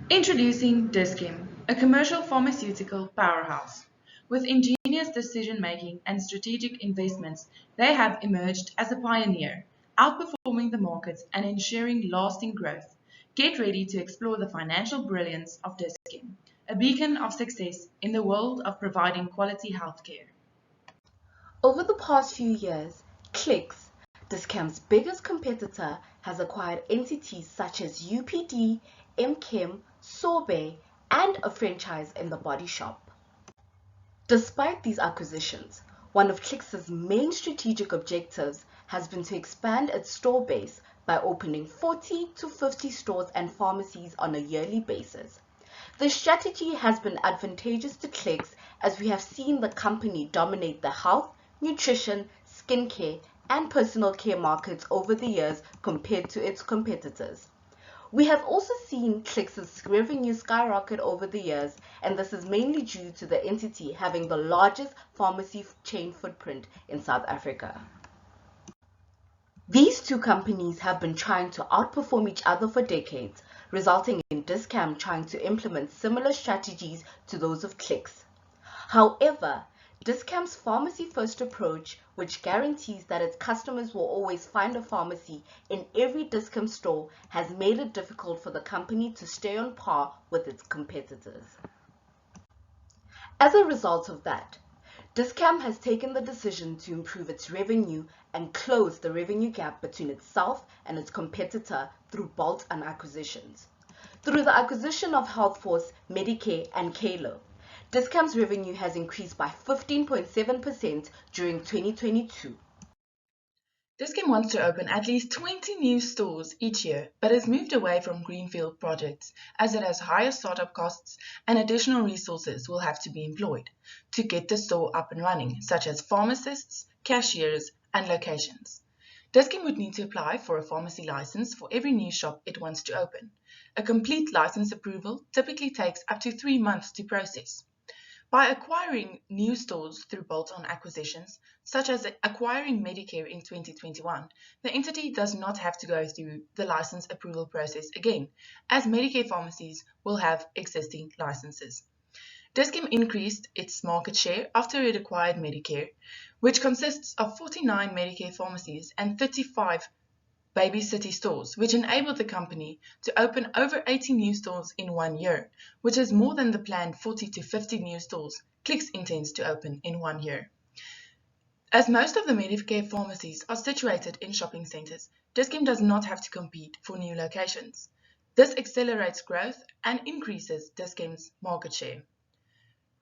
Introducing Diskim, a commercial pharmaceutical powerhouse. With ingenious decision-making and strategic investments, they have emerged as a pioneer, outperforming the market and ensuring lasting growth. Get ready to explore the financial brilliance of Diskim, a beacon of success in the world of providing quality healthcare. Over the past few years, Clicks, Discam's biggest competitor, has acquired entities such as UPD, MChem, Sorbet, and a franchise in the Body Shop. Despite these acquisitions, one of Clicks's main strategic objectives has been to expand its store base by opening 40 to 50 stores and pharmacies on a yearly basis. The strategy has been advantageous to Clicks as we have seen the company dominate the health, nutrition, skincare, and personal care markets over the years compared to its competitors. We have also seen Clicks' revenue skyrocket over the years, and this is mainly due to the entity having the largest pharmacy chain footprint in South Africa. These two companies have been trying to outperform each other for decades, resulting in Discam trying to implement similar strategies to those of Clicks. However, Discam's pharmacy-first approach, which guarantees that its customers will always find a pharmacy in every Discam store, has made it difficult for the company to stay on par with its competitors. As a result of that, Discam has taken the decision to improve its revenue and close the revenue gap between itself and its competitor through bolt-on acquisitions. Through the acquisition of Healthforce, Medicare, and Kalo, Discam's revenue has increased by 15.7% during 2022. Diskim wants to open at least 20 new stores each year, but has moved away from greenfield projects as it has higher startup costs and additional resources will have to be employed to get the store up and running, such as pharmacists, cashiers, and locations. Diskim would need to apply for a pharmacy license for every new shop it wants to open. A complete license approval typically takes up to 3 months to process. By acquiring new stores through bolt-on acquisitions, such as acquiring Medicare in 2021, the entity does not have to go through the license approval process again, as Medicare pharmacies will have existing licenses. Diskim increased its market share after it acquired Medicare, which consists of 49 Medicare pharmacies and 35 Baby City stores, which enabled the company to open over 80 new stores in 1 year, which is more than the planned 40 to 50 new stores Clicks intends to open in 1 year. As most of the Medicare pharmacies are situated in shopping centers, Diskim does not have to compete for new locations. This accelerates growth and increases Diskim's market share.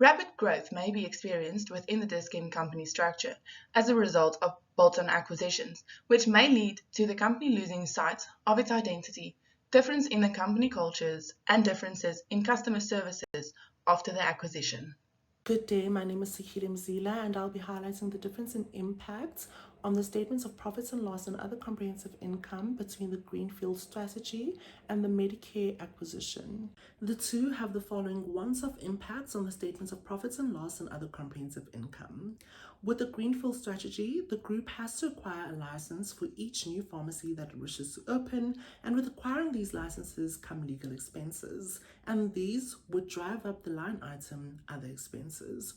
Rapid growth may be experienced within the Diskim company structure as a result of bolt-on acquisitions, which may lead to the company losing sight of its identity, difference in the company cultures, and differences in customer services after the acquisition. Good day, my name is Sakile Mzila, and I'll be highlighting the difference in impact on the statements of profits and loss and other comprehensive income between the Greenfield strategy and the Medicare acquisition. The two have the following once-off impacts on the statements of profits and loss and other comprehensive income. With the Greenfield strategy, the group has to acquire a license for each new pharmacy that it wishes to open, and with acquiring these licenses come legal expenses, and these would drive up the line item other expenses.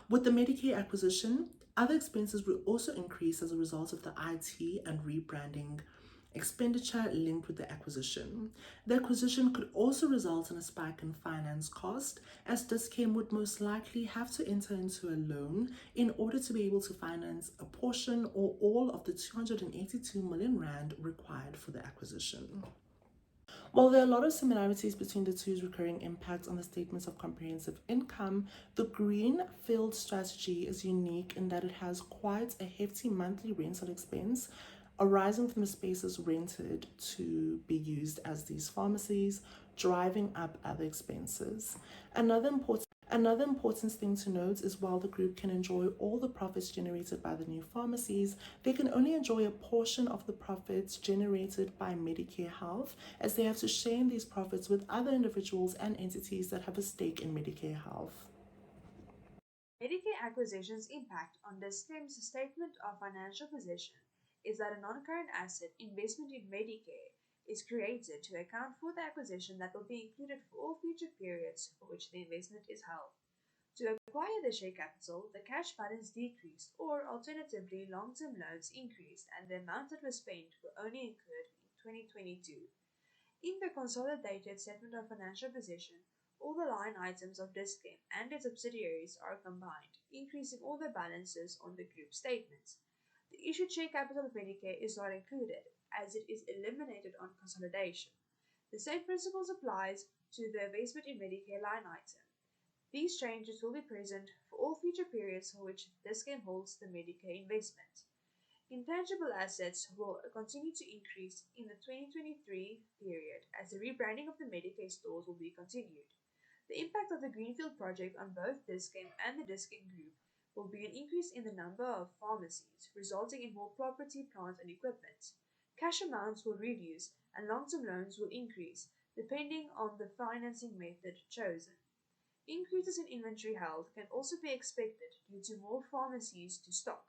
With the Medicare acquisition, other expenses will also increase as a result of the IT and rebranding expenditure linked with the acquisition. The acquisition could also result in a spike in finance cost, as Discam would most likely have to enter into a loan in order to be able to finance a portion or all of the 282 million rand required for the acquisition. While there are a lot of similarities between the two's recurring impact on the statements of comprehensive income, the Greenfield strategy is unique in that it has quite a hefty monthly rental expense arising from the spaces rented to be used as these pharmacies, driving up other expenses. Another important thing to note is while the group can enjoy all the profits generated by the new pharmacies, they can only enjoy a portion of the profits generated by Medicare Health, as they have to share in these profits with other individuals and entities that have a stake in Medicare Health. Medicare acquisition's impact on Diskim's statement of financial position is that a non-current asset investment in Medicare is created to account for the acquisition that will be included for all future periods for which the investment is held. To acquire the share capital, the cash balance decreased, or alternatively, long-term loans increased, and the amount that was spent were only incurred in 2022. In the consolidated statement of financial position, all the line items of Dis-Chem and its subsidiaries are combined, increasing all the balances on the group statements. The issued share capital of Medicare is not included, as it is eliminated on consolidation. The same principles applies to the investment in Medicare line item. These changes will be present for all future periods for which Dis-Chem holds the Medicare investment. Intangible assets will continue to increase in the 2023 period as the rebranding of the Medicare stores will be continued. The impact of the Greenfield project on both Dis-Chem and the Dis-Chem Group will be an increase in the number of pharmacies, resulting in more property, plant, and equipment. Cash amounts will reduce and long-term loans will increase, depending on the financing method chosen. Increases in inventory held can also be expected due to more pharmacies to stock,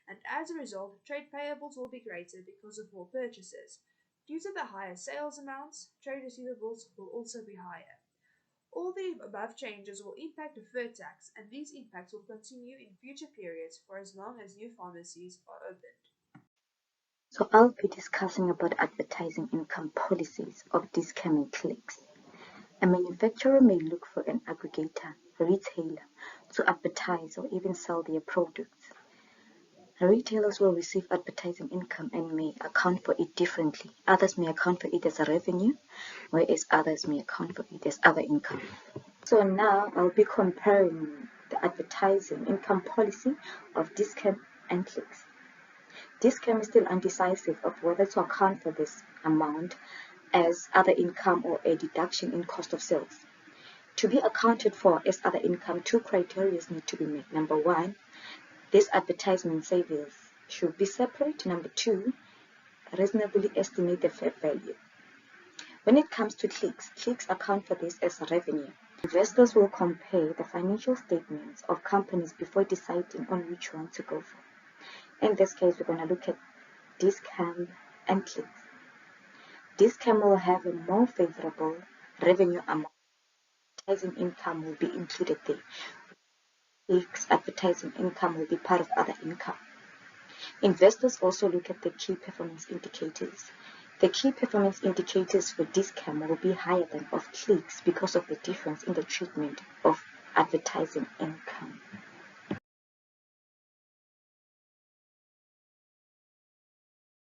and as a result, trade payables will be greater because of more purchases. Due to the higher sales amounts, trade receivables will also be higher. All the above changes will impact deferred tax, and these impacts will continue in future periods for as long as new pharmacies are opened. So I'll be discussing about advertising income policies of Dis-Chem and Clicks. A manufacturer may look for an aggregator, retailer, to advertise or even sell their products. Retailers will receive advertising income and may account for it differently. Others may account for it as a revenue, whereas others may account for it as other income. So now I'll be comparing the advertising income policy of Dis-Chem and Clicks. Dis-Chem is still undecisive of whether to account for this amount as other income or a deduction in cost of sales. To be accounted for as other income, two criteria need to be met. Number one, this advertisement savings should be separate. Number two, reasonably estimate the fair value. When it comes to clicks account for this as revenue. Investors will compare the financial statements of companies before deciding on which one to go for. In this case, we're going to look at Dis-Chem and Clicks. Dis-Chem will have a more favorable revenue amount. Advertising income will be included there. Clicks advertising income will be part of other income. Investors also look at the key performance indicators. The key performance indicators for Dis-Chem will be higher than of Clicks because of the difference in the treatment of advertising income.